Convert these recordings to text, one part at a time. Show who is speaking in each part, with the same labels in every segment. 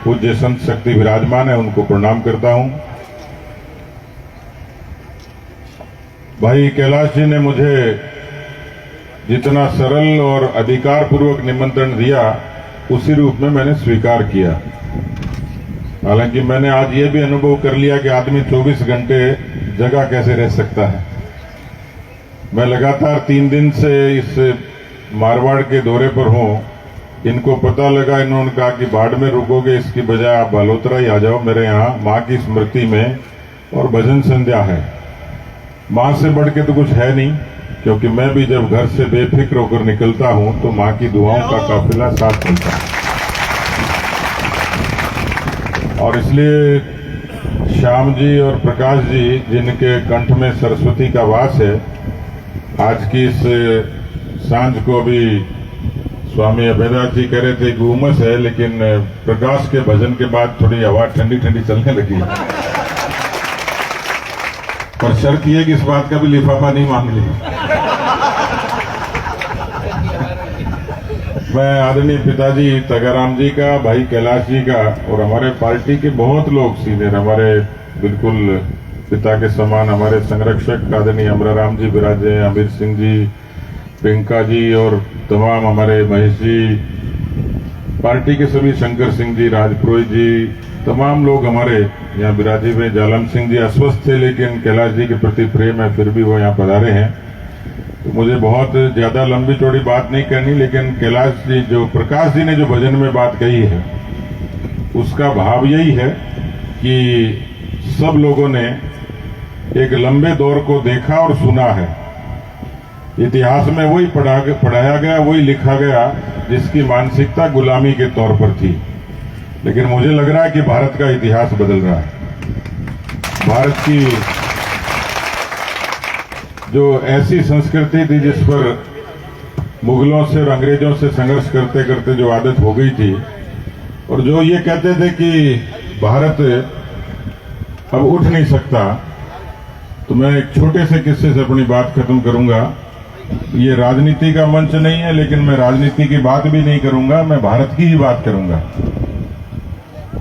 Speaker 1: पूज्य संत शक्ति विराजमान है, उनको प्रणाम करता हूं। भाई कैलाश जी ने मुझे जितना सरल और अधिकार पूर्वक निमंत्रण दिया, उसी रूप में मैंने स्वीकार किया। हालांकि मैंने आज ये भी अनुभव कर लिया कि आदमी 24 घंटे जगह कैसे रह सकता है। मैं लगातार 3 दिन से इस मारवाड़ के दौरे पर हूं। इनको पता लगा, इन्होंने कहा कि बाढ़ में रुकोगे, इसकी बजाय आप बालोतरा ही आ जाओ, मेरे यहाँ माँ की स्मृति में और भजन संध्या है। माँ से बढ़ के तो कुछ है नहीं, क्योंकि मैं भी जब घर से बेफिक्र होकर निकलता हूं तो माँ की दुआओं का काफिला साथ चलता है। और इसलिए श्याम जी और प्रकाश जी, जिनके कंठ में सरस्वती का वास है, आज की इस सांझ को भी स्वामी अभयदास जी कह रहे थे कि उमस है, लेकिन प्रकाश के भजन के बाद थोड़ी हवा ठंडी ठंडी चलने लगी। पर शर्त यह कि इस बात का भी लिफाफा नहीं मांग ली। मैं आदरणीय पिताजी तगाराम जी का, भाई कैलाश जी का और हमारे पार्टी के बहुत लोग सीनियर, हमारे बिल्कुल पिता के समान हमारे संरक्षक आदरणीय अमराराम जी विराजे, अमीर सिंह जी, पिंका जी और तमाम हमारे महेश जी, पार्टी के सभी शंकर सिंह जी, राजपुरोहित जी, तमाम लोग हमारे यहाँ विराजे हुए। जालम सिंह जी अस्वस्थ थे, लेकिन कैलाश जी के प्रति प्रेम है, फिर भी वो यहाँ पधारे हैं। तो मुझे बहुत ज्यादा लंबी चौड़ी बात नहीं करनी, लेकिन कैलाश जी, जो प्रकाश जी ने जो भजन में बात कही है, उसका भाव यही है कि सब लोगों ने एक लंबे दौर को देखा और सुना है। इतिहास में वही पढ़ाया गया, वही लिखा गया जिसकी मानसिकता गुलामी के तौर पर थी। लेकिन मुझे लग रहा है कि भारत का इतिहास बदल रहा है। भारत की जो ऐसी संस्कृति थी जिस पर मुगलों से और अंग्रेजों से संघर्ष करते करते जो आदत हो गई थी, और जो ये कहते थे कि भारत अब उठ नहीं सकता, तो मैं एक छोटे से किस्से से अपनी बात खत्म करूंगा। ये राजनीति का मंच नहीं है, लेकिन मैं राजनीति की बात भी नहीं करूंगा, मैं भारत की ही बात करूंगा।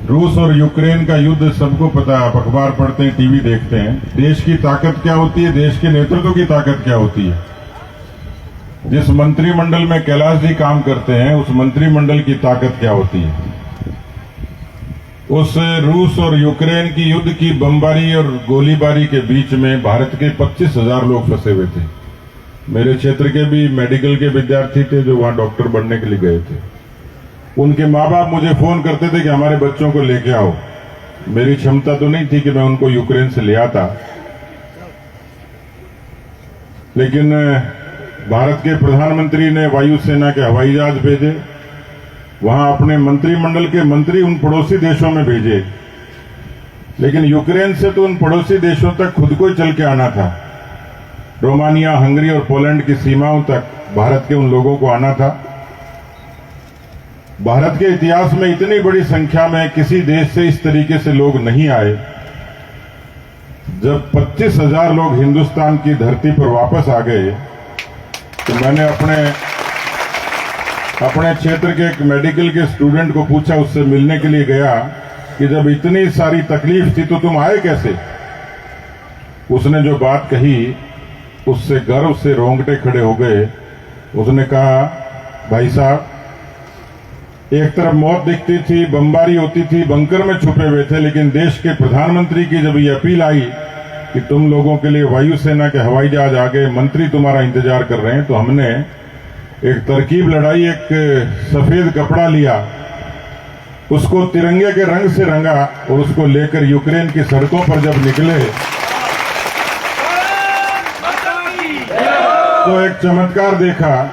Speaker 1: रूस और यूक्रेन का युद्ध सबको पता है, आप अखबार पढ़ते हैं, टीवी देखते हैं। देश की ताकत क्या होती है, देश के नेतृत्व की ताकत क्या होती है। जिस मंत्रिमंडल में कैलाश जी काम करते हैं, उस मंत्रिमंडल की ताकत क्या होती है। उस रूस और यूक्रेन की युद्ध की बमबारी और गोलीबारी के बीच में भारत के 25,000 लोग फंसे हुए थे। मेरे क्षेत्र के भी मेडिकल के विद्यार्थी थे जो वहां डॉक्टर बनने के लिए गए थे। उनके माँ बाप मुझे फोन करते थे कि हमारे बच्चों को लेके आओ। मेरी क्षमता तो नहीं थी कि मैं उनको यूक्रेन से ले आता, लेकिन भारत के प्रधानमंत्री ने वायुसेना के हवाई जहाज भेजे, वहां अपने मंत्रिमंडल के मंत्री उन पड़ोसी देशों में भेजे। लेकिन यूक्रेन से तो उन पड़ोसी देशों तक खुद को ही चल के आना था। रोमानिया, हंगरी और पोलैंड की सीमाओं तक भारत के उन लोगों को आना था। भारत के इतिहास में इतनी बड़ी संख्या में किसी देश से इस तरीके से लोग नहीं आए। जब 25,000 लोग हिंदुस्तान की धरती पर वापस आ गए, तो मैंने अपने क्षेत्र के एक मेडिकल के स्टूडेंट को पूछा, उससे मिलने के लिए गया, कि जब इतनी सारी तकलीफ थी तो तुम आए कैसे। उसने जो बात कही, उससे गर्व से रोंगटे खड़े हो गए। उसने कहा, भाई साहब, एक तरफ मौत दिखती थी, बमबारी होती थी, बंकर में छुपे हुए थे, लेकिन देश के प्रधानमंत्री की जब ये अपील आई कि तुम लोगों के लिए वायुसेना के हवाई जहाज आ गए, मंत्री तुम्हारा इंतजार कर रहे हैं, तो हमने एक तरकीब लड़ाई, एक सफेद कपड़ा लिया, उसको तिरंगे के रंग से रंगा और उसको लेकर यूक्रेन की सड़कों पर जब निकले तो एक चमत्कार देखा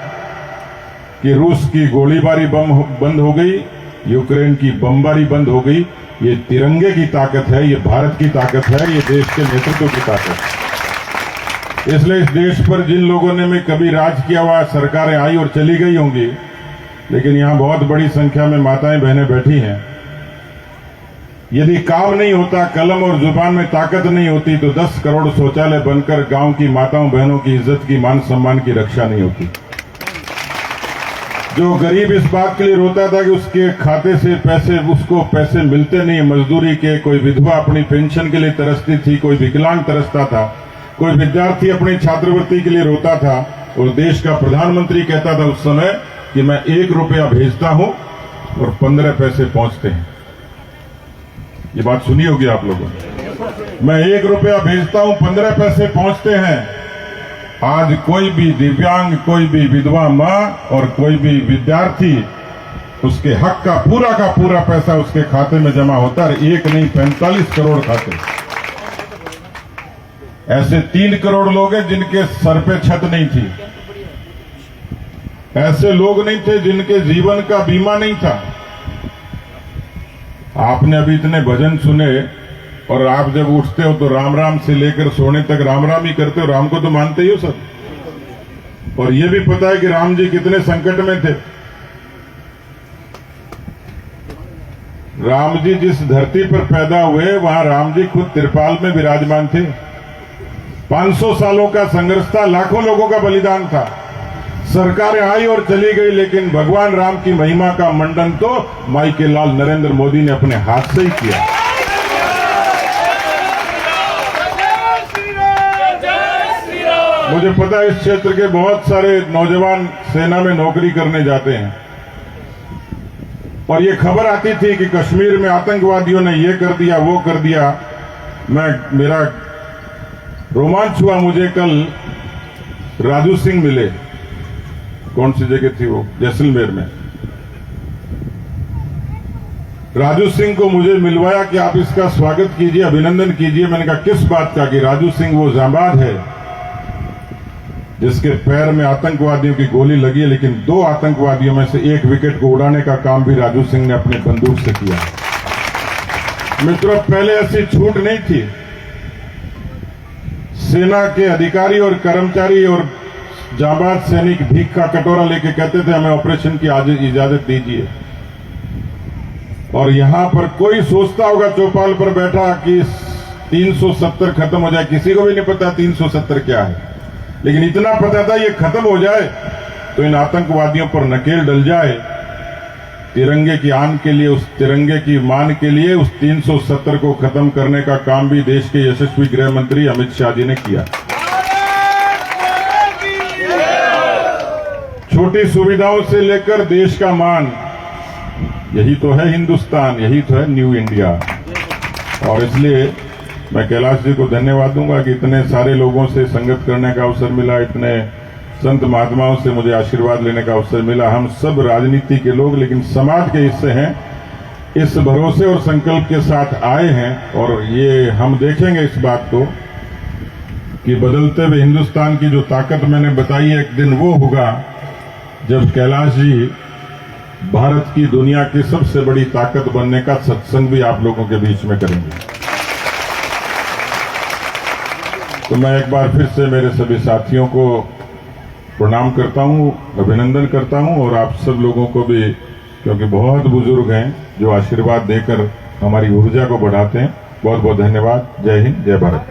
Speaker 1: कि रूस की गोलीबारी बंद हो गई, यूक्रेन की बमबारी बंद हो गई। ये तिरंगे की ताकत है, ये भारत की ताकत है, ये देश के नेतृत्व की ताकत है। इसलिए इस देश पर जिन लोगों ने में कभी राज किया हुआ, सरकारें आई और चली गई होंगी, लेकिन यहां बहुत बड़ी संख्या में माताएं बहनें बैठी हैं। यदि काम नहीं होता, कलम और जुबान में ताकत नहीं होती, तो 10 करोड़ शौचालय बनकर गांव की माताओं बहनों की इज्जत की, मान सम्मान की रक्षा नहीं होती। जो गरीब इस बात के लिए रोता था कि उसके खाते से उसको पैसे मिलते नहीं, मजदूरी के, कोई विधवा अपनी पेंशन के लिए तरसती थी, कोई विकलांग तरसता था, कोई विद्यार्थी अपनी छात्रवृत्ति के लिए रोता था, और देश का प्रधानमंत्री कहता था उस समय कि मैं 1 रुपया भेजता हूं और 15 पैसे पहुंचते हैं। ये बात सुनी होगी आप लोगों ने। मैं 1 रुपया भेजता हूं, 15 पैसे पहुंचते हैं। आज कोई भी दिव्यांग, कोई भी विधवा मां और कोई भी विद्यार्थी, उसके हक का पूरा पैसा उसके खाते में जमा होता है। 1 नहीं, 45 करोड़ खाते। ऐसे 3 करोड़ लोग हैं जिनके सर पे छत नहीं थी। ऐसे लोग नहीं थे जिनके जीवन का बीमा नहीं था। आपने अभी इतने भजन सुने, और आप जब उठते हो तो राम राम से लेकर सोने तक राम राम ही करते हो। राम को तो मानते ही हो सब, और ये भी पता है कि राम जी कितने संकट में थे। राम जी जिस धरती पर पैदा हुए वहां राम जी खुद त्रिपाल में विराजमान थे। 500 सालों का संघर्ष था, लाखों लोगों का बलिदान था। सरकारें आई और चली गई, लेकिन भगवान राम की महिमा का मंडन तो माई के लाल नरेंद्र मोदी ने अपने हाथ से ही किया। मुझे पता है इस क्षेत्र के बहुत सारे नौजवान सेना में नौकरी करने जाते हैं, और ये खबर आती थी कि कश्मीर में आतंकवादियों ने ये कर दिया, वो कर दिया। मेरा रोमांच हुआ। मुझे कल राजू सिंह मिले, कौन सी जगह थी वो, जैसलमेर में। राजू सिंह को मुझे मिलवाया कि आप इसका स्वागत कीजिए, अभिनंदन कीजिए। मैंने कहा किस बात का? कि राजू सिंह वो जांबाज है जिसके पैर में आतंकवादियों की गोली लगी है, लेकिन 2 आतंकवादियों में से 1 विकेट को उड़ाने का काम भी राजू सिंह ने अपने बंदूक से किया। मित्रों, पहले ऐसी छूट नहीं थी। सेना के अधिकारी और कर्मचारी और जांबाज सैनिक भीख का कटोरा लेके कहते थे हमें ऑपरेशन की इजाजत दीजिए। और यहां पर कोई सोचता होगा चौपाल पर बैठा कि 370 खत्म हो जाए। किसी को भी नहीं पता 370 क्या है, लेकिन इतना पता था ये खत्म हो जाए तो इन आतंकवादियों पर नकेल डल जाए। तिरंगे की आन के लिए, उस तिरंगे की मान के लिए उस 370 को खत्म करने का काम भी देश के यशस्वी गृह मंत्री अमित शाह जी ने किया। छोटी सुविधाओं से लेकर देश का मान, यही तो है हिंदुस्तान, यही तो है न्यू इंडिया। और इसलिए मैं कैलाश जी को धन्यवाद दूंगा कि इतने सारे लोगों से संगत करने का अवसर मिला, इतने संत महात्माओं से मुझे आशीर्वाद लेने का अवसर मिला। हम सब राजनीति के लोग, लेकिन समाज के हिस्से हैं। इस भरोसे और संकल्प के साथ आए हैं, और ये हम देखेंगे इस बात को कि बदलते हुए हिंदुस्तान की जो ताकत मैंने बताई है, एक दिन वो होगा जब कैलाश जी भारत की दुनिया की सबसे बड़ी ताकत बनने का सत्संग भी आप लोगों के बीच में करेंगे। तो मैं एक बार फिर से मेरे सभी साथियों को प्रणाम करता हूं, अभिनंदन करता हूं, और आप सब लोगों को भी, क्योंकि बहुत बुजुर्ग हैं जो आशीर्वाद देकर हमारी ऊर्जा को बढ़ाते हैं। बहुत बहुत धन्यवाद। जय हिंद, जय भारत।